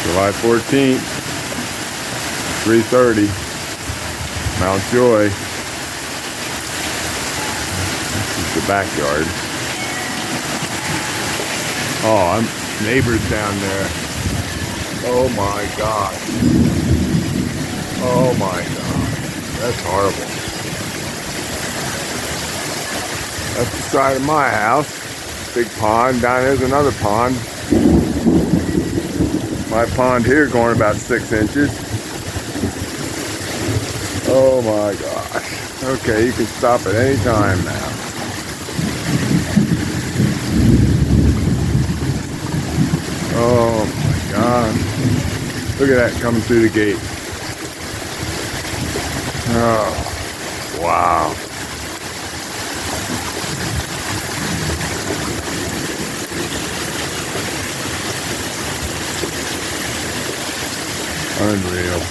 July 14th, 3:30, Mount Joy. This is the backyard. Oh, I'm neighbors down there. Oh my God. Oh my God. That's horrible. That's the side of my house. Big pond. Down there's another pond. My pond here going about 6 inches. Oh my gosh. Okay, you can stop at any time now. Oh my God. Look at that coming through the gate. Oh, wow. Unreal.